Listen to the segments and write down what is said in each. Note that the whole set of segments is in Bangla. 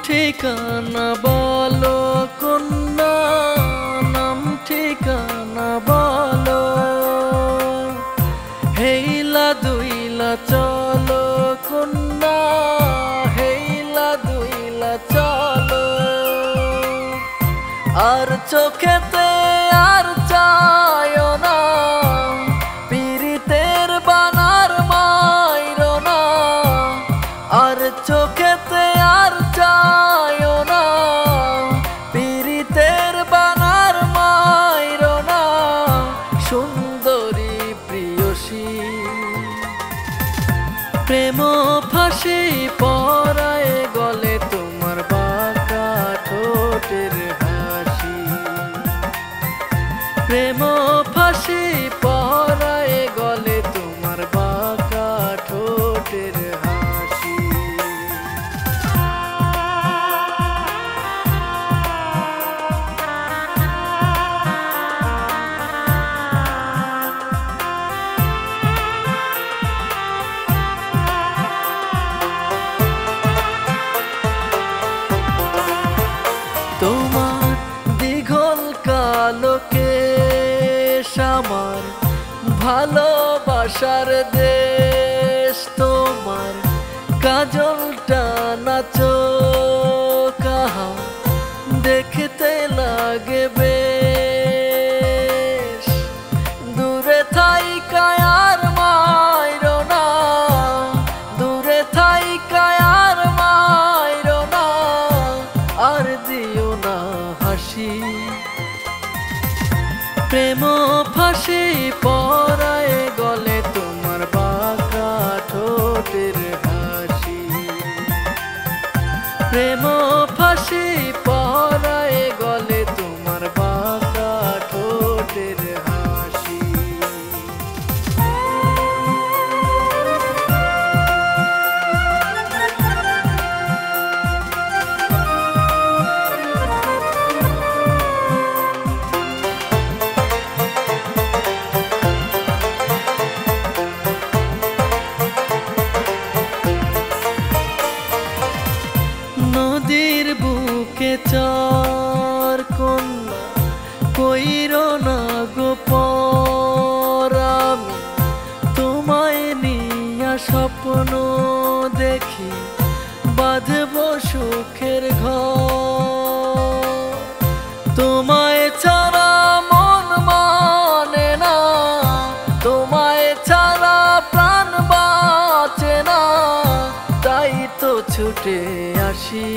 ঠিকানা বলো কন্যা, নাম ঠিকানা বলো। হেইলা দুইলা চলো কন্যা, হেইলা দুইলা চলো। আর চোখেতে আর চায়ো না, পীড়িতের বানার মাইরো না। আর চোখেতে আর চায়ো না, পীড়িতের বানার মাইরো না। সুন্দরী প্রিয়সী প্রেম ফাঁসি পরায় গলে তোমার বাঁকা ঠোঁটের হাসি। প্রেম ফাঁসি পরায় গলে তোমার বাঁকা ঠোঁটের হাসি। তোমার দীঘল কালো কেশ আমার ভালোবাসার দেশ। তোমার কাজলটা নাচো কাহা দেখতে লাগে বেশ। দূরে থাইকা আর মাইরো না, দূরে থাইকা আর মাইরো না। আর দিও না হাসি, প্রেম ফাঁসি পরায় গলে তোমার বাঁকা ঠোঁটের হাসি। প্রেম ফাঁসি পরায় গলে তোমার বাঁকা ঠোঁটের হাসি। নদীর বুকে চর কন্যা কইরো না গো পর। আমি তোমায় নিয়া স্বপ্ন দেখি বাঁধব সুখের ঘর। তোমায় ছাড়া মন মানে না, তোমায় ছাড়া প্রাণ বাঁচে না। তাই তো ছুটে আসি,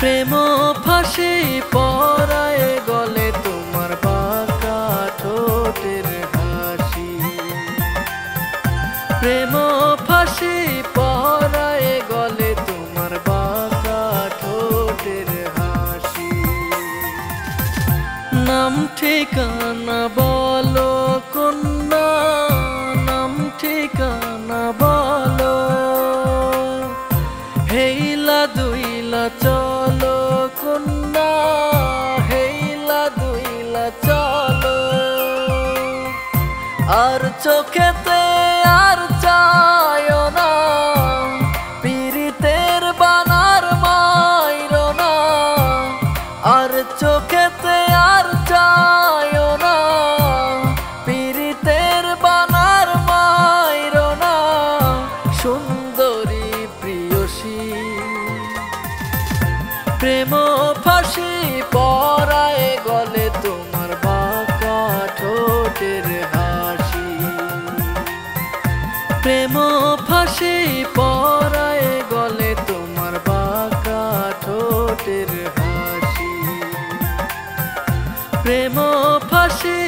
প্রেম ফাঁসি পরায় গলে তোমার বাঁকা ঠোঁটের হাসি। প্রেম ফাঁসি পরায় গলে তোমার বাঁকা ঠোঁটের হাসি। নাম ঠিকানা বলো কন্যা, নাম ঠিকানা বলো। হেইলা দুইলা চলো কন্যা, হেইলা দুইলা চলো। আর চোখেতে আর চায়ো না, পীড়িতের বানার মাইরো না। আর চোখেতে আর চায়ো না, পীড়িতের বানার মাইরো না। সুন্দরী প্রিয়সী প্রেম ফাঁসি পরায় গলে তোমার বাঁকা ঠোঁটের হাসি। প্রেম ফাঁসি পরায় গলে তোমার বাঁকা ঠোঁটের হাসি। প্রেম ফাঁসি